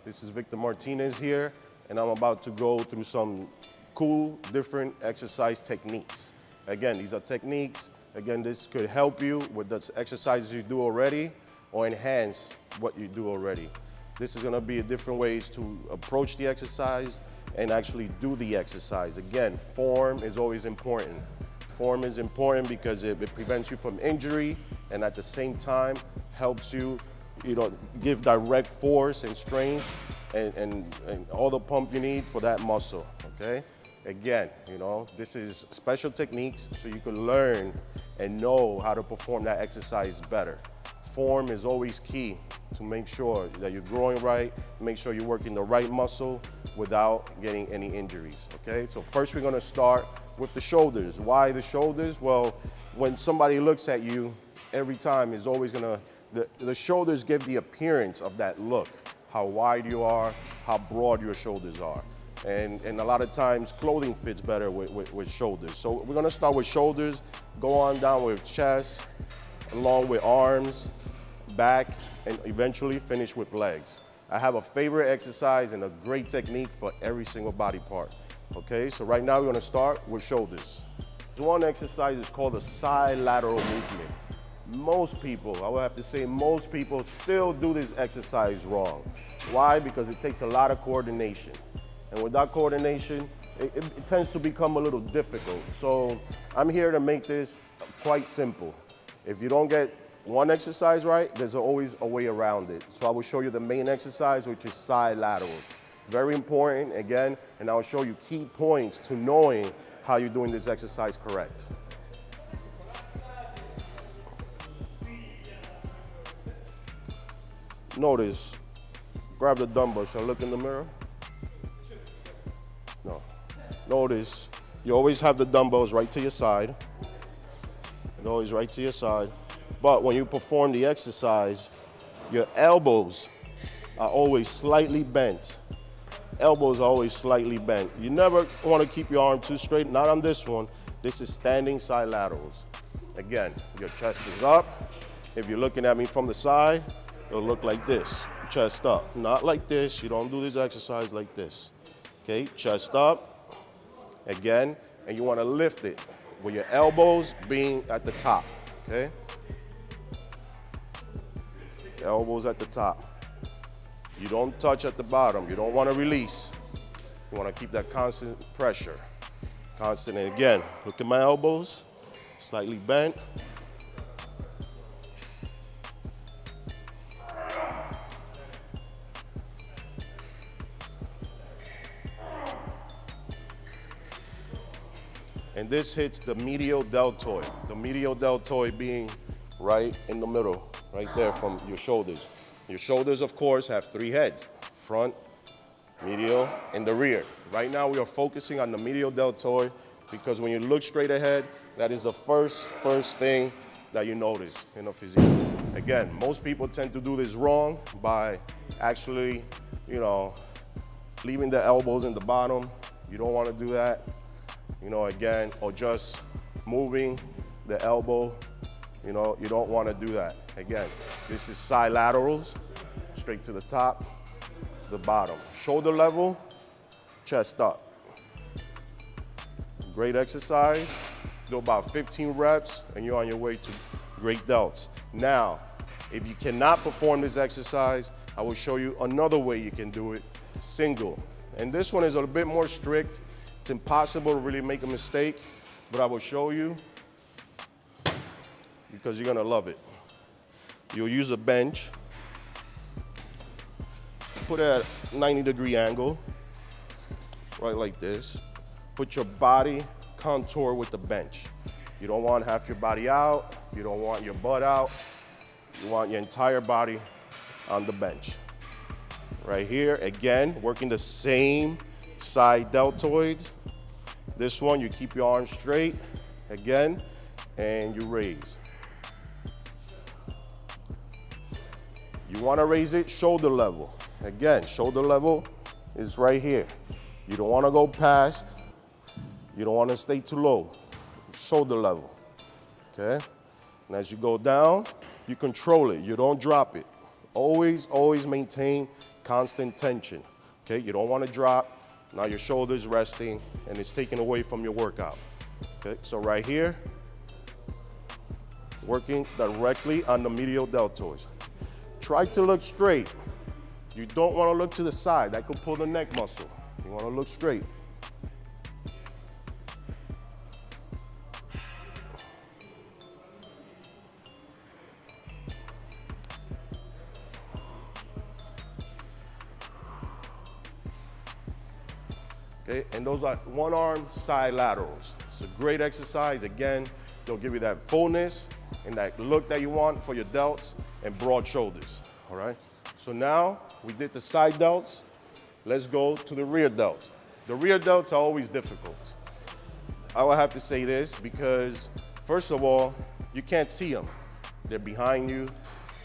This is Victor Martinez here, and I'm about to go through some cool, different exercise techniques. Again, these are techniques. Again, this could help you with the exercises you do already or enhance what you do already. This is gonna be different ways to approach the exercise and actually do the exercise. Again, form is always important. Form is important because it prevents you from injury and at the same time helps you, give direct force and strength and all the pump you need for that muscle, okay? Again, this is special techniques so you can learn and know how to perform that exercise better. Form is always key to make sure that you're growing right, make sure you're working the right muscle without getting any injuries, okay? So first we're gonna start with the shoulders. Why the shoulders? Well, when somebody looks at you, every time is always gonna, the shoulders give the appearance of that look, how wide you are, how broad your shoulders are. And a lot of times clothing fits better with shoulders. So we're gonna start with shoulders, go on down with chest, along with arms, back, and eventually finish with legs. I have a favorite exercise and a great technique for every single body part. Okay, so right now we're gonna start with shoulders. One exercise is called the side lateral movement. Most people, I would have to say most people still do this exercise wrong. Why? Because it takes a lot of coordination. And without coordination, it tends to become a little difficult. So I'm here to make this quite simple. If you don't get one exercise right, there's always a way around it. So I will show you the main exercise, which is side laterals. Very important, again, and I'll show you key points to knowing how you're doing this exercise correct. Notice, grab the dumbbell. Shall I look in the mirror? No. Notice, you always have the dumbbells right to your side. They're always right to your side. But when you perform the exercise, your elbows are always slightly bent. Elbows are always slightly bent. You never want to keep your arm too straight, not on this one. This is standing side laterals. Again, your chest is up. If you're looking at me from the side, it'll look like this, chest up. Not like this, you don't do this exercise like this. Okay, chest up, again, and you want to lift it with your elbows being at the top, okay? Elbows at the top. You don't touch at the bottom. You don't want to release. You want to keep that constant pressure. Constant, and again, look at my elbows, slightly bent. And this hits the medial deltoid. The medial deltoid being right in the middle, right there from your shoulders. Your shoulders, of course, have three heads: front, medial, and the rear. Right now, we are focusing on the medial deltoid because when you look straight ahead, that is the first thing that you notice in a physique. Again, most people tend to do this wrong by actually, leaving the elbows in the bottom. You don't want to do that, again, or just moving the elbow. You don't want to do that. Again, this is side laterals, straight to the top, the bottom. Shoulder level, chest up. Great exercise. Do about 15 reps, and you're on your way to great delts. Now, if you cannot perform this exercise, I will show you another way you can do it, single. And this one is a bit more strict. It's impossible to really make a mistake, but I will show you because you're gonna love it. You'll use a bench, put it at a 90-degree angle, right like this. Put your body contour with the bench. You don't want half your body out, you don't want your butt out, you want your entire body on the bench. Right here, again, working the same side deltoids. This one, you keep your arms straight, again, and you raise. You want to raise it shoulder level. Again, shoulder level is right here. You don't want to go past. You don't want to stay too low. Shoulder level, okay? And as you go down, you control it. You don't drop it. Always maintain constant tension, okay? You don't want to drop. Now your shoulder's resting and it's taken away from your workout, okay? So right here, working directly on the medial deltoids. Try to look straight. You don't want to look to the side. That could pull the neck muscle. You want to look straight. Okay, and those are one arm side laterals. It's a great exercise. Again, they'll give you that fullness and that look that you want for your delts and broad shoulders, all right? So now we did the side delts. Let's go to the rear delts. The rear delts are always difficult. I will have to say this because, first of all, you can't see them. They're behind you.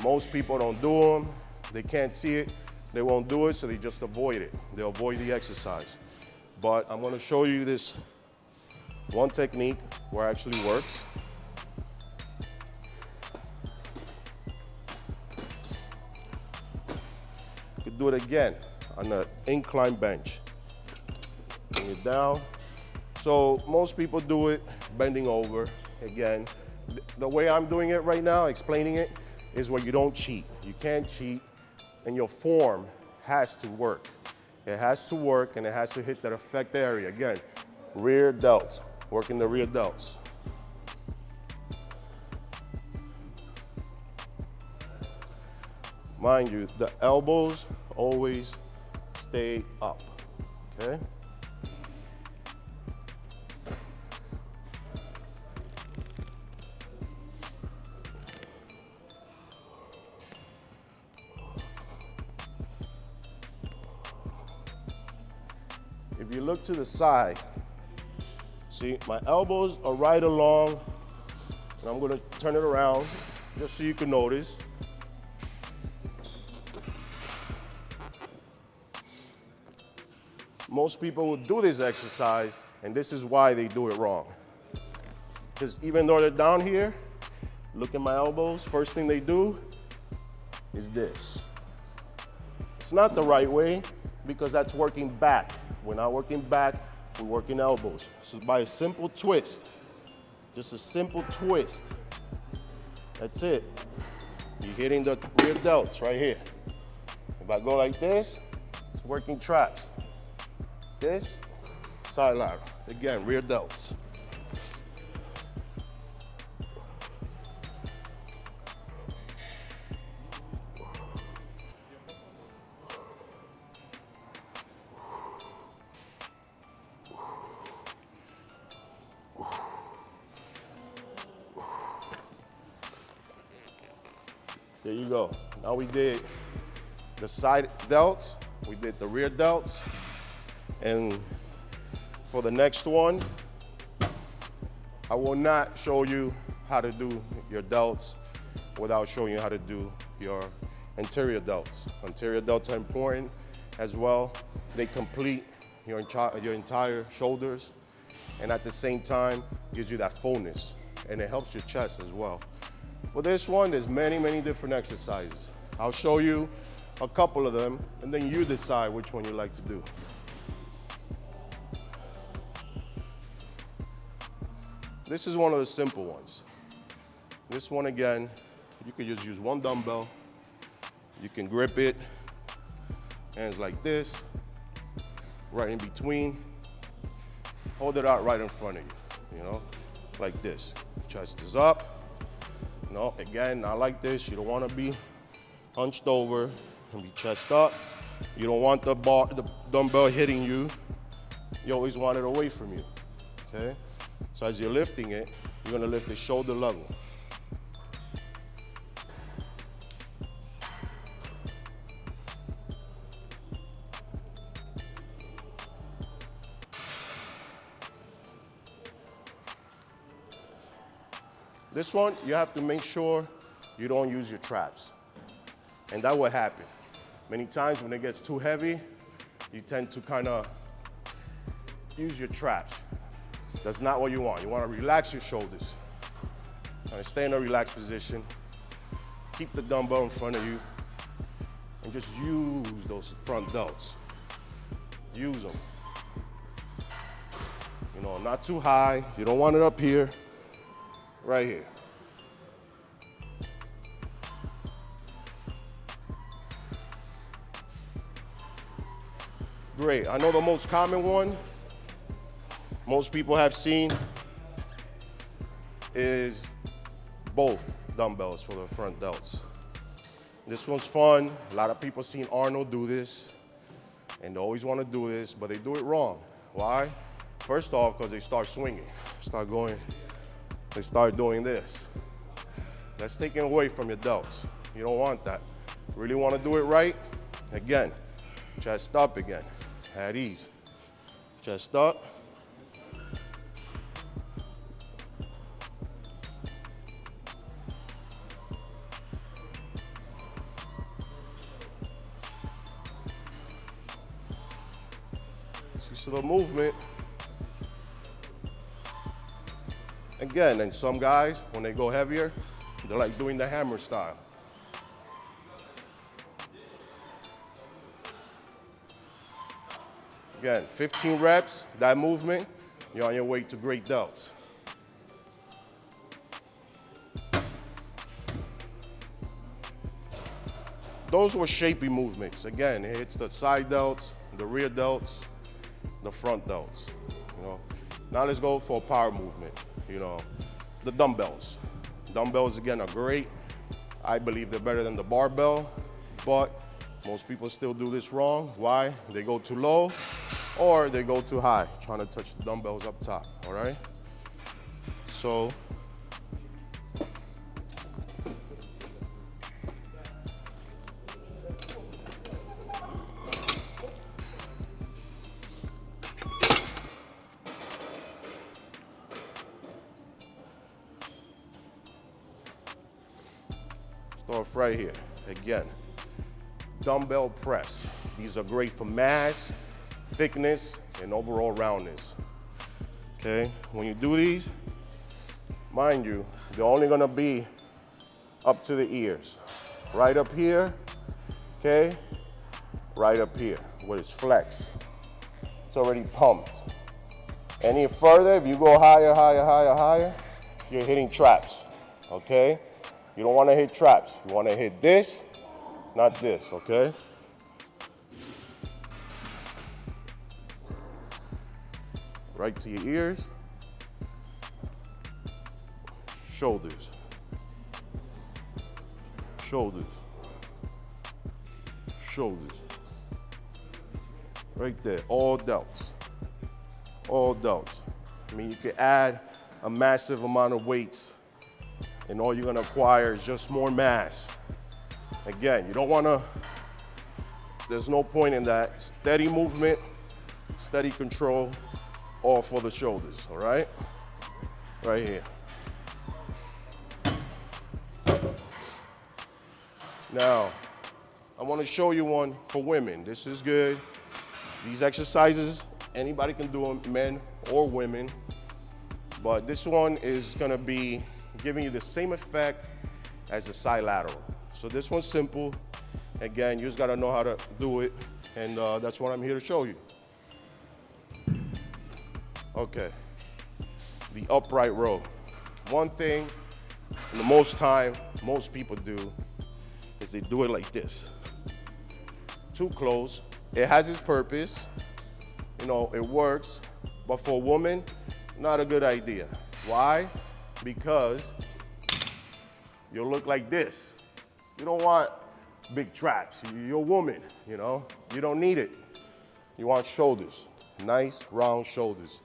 Most people don't do them. They can't see it. They won't do it, so they just avoid it. They avoid the exercise. But I'm gonna show you this one technique where it actually works. You can do it again on an incline bench. Bring it down. So most people do it bending over. Again, the way I'm doing it right now, explaining it, is where you don't cheat. You can't cheat, and your form has to work. It has to work, and it has to hit that effect area. Again, rear delts, working the rear delts. Mind you, the elbows always stay up, okay? If you look to the side, see, my elbows are right along, and I'm gonna turn it around just so you can notice. Most people will do this exercise, and this is why they do it wrong. Because even though they're down here, look at my elbows, first thing they do is this. It's not the right way because that's working back. We're not working back, we're working elbows. So by a simple twist, just a simple twist, that's it. You're hitting the rear delts right here. If I go like this, it's working traps. This, side lateral. Again, rear delts. There you go. Now we did the side delts, we did the rear delts, and for the next one, I will not show you how to do your delts without showing you how to do your anterior delts. Anterior delts are important as well. They complete your entire shoulders, and at the same time, gives you that fullness, and it helps your chest as well. For this one, there's many, many different exercises. I'll show you a couple of them, and then you decide which one you like to do. This is one of the simple ones. This one, again, you can just use one dumbbell. You can grip it, hands like this, right in between. Hold it out right in front of you, like this. Chest is up. No, again, not like this. You don't want to be hunched over and be chest up. You don't want the dumbbell hitting you. You always want it away from you, okay? So as you're lifting it, you're gonna lift it shoulder level. This one, you have to make sure you don't use your traps. And that will happen. Many times when it gets too heavy, you tend to kind of use your traps. That's not what you want. You want to relax your shoulders. Stay in a relaxed position. Keep the dumbbell in front of you. and just use those front delts. Use them. You know, not too high. You don't want it up here. Right here. Great. I know the most common one most people have seen is both dumbbells for the front delts. This one's fun. A lot of people seen Arnold do this, and they always want to do this, but they do it wrong. Why? First off, because they start swinging, they start doing this. That's taken away from your delts. You don't want that. Really want to do it right? Again, chest up again, at ease. Chest up. So the movement, again, and some guys, when they go heavier, they're like doing the hammer style. Again, 15 reps, that movement, you're on your way to great delts. Those were shapy movements. Again, it hits the side delts, the rear delts, the front delts, you know. Now let's go for a power movement, you know. The dumbbells. Dumbbells, again, are great. I believe they're better than the barbell, but most people still do this wrong. Why? They go too low or they go too high, trying to touch the dumbbells up top, all right? So, start right here. Again, dumbbell press. These are great for mass, thickness, and overall roundness. Okay, when you do these, mind you, they're only gonna be up to the ears. Right up here, okay, right up here, where it's flexed. It's already pumped. Any further, if you go higher, higher, higher, higher, you're hitting traps, okay? You don't wanna hit traps. You wanna hit this, not this, okay? Right to your ears. Shoulders. Shoulders. Shoulders. Right there, all delts. All delts. I mean, you could add a massive amount of weights and all you're gonna acquire is just more mass. Again, you don't wanna, there's no point in that. Steady movement, steady control, all for the shoulders, all right? Right here. Now, I wanna show you one for women. This is good. These exercises, anybody can do them, men or women, but this one is gonna be giving you the same effect as the side lateral. So this one's simple. Again, you just gotta know how to do it, and that's what I'm here to show you. Okay, the upright row. One thing, and the most time, most people do, is they do it like this. Too close. It has its purpose, you know, it works, but for a woman, not a good idea. Why? Because you'll look like this. You don't want big traps. You're a woman, you know? You don't need it. You want shoulders, nice round shoulders.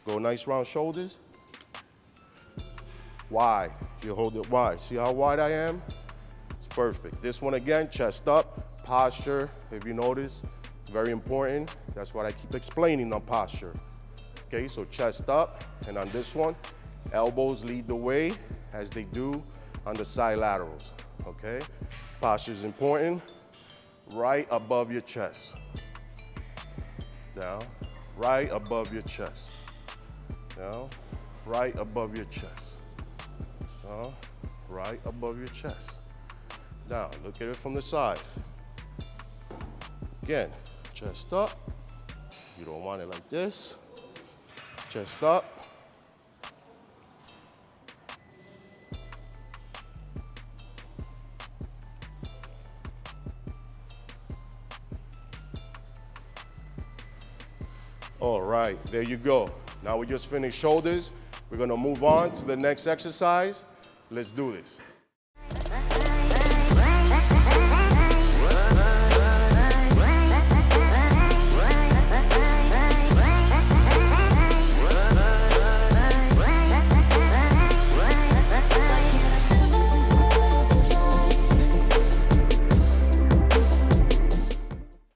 Go nice round shoulders. Wide, you hold it wide. See how wide I am? It's perfect. This one again, chest up, posture, if you notice, very important. That's what I keep explaining on posture. Okay, so chest up, and on this one, elbows lead the way as they do on the side laterals, okay? Posture is important, right above your chest. Down, right above your chest. Down, right above your chest. Down, right above your chest. Down, look at it from the side. Again, chest up. You don't want it like this. Chest up. All right, there you go. Now we just finished shoulders. We're gonna move on to the next exercise. Let's do this.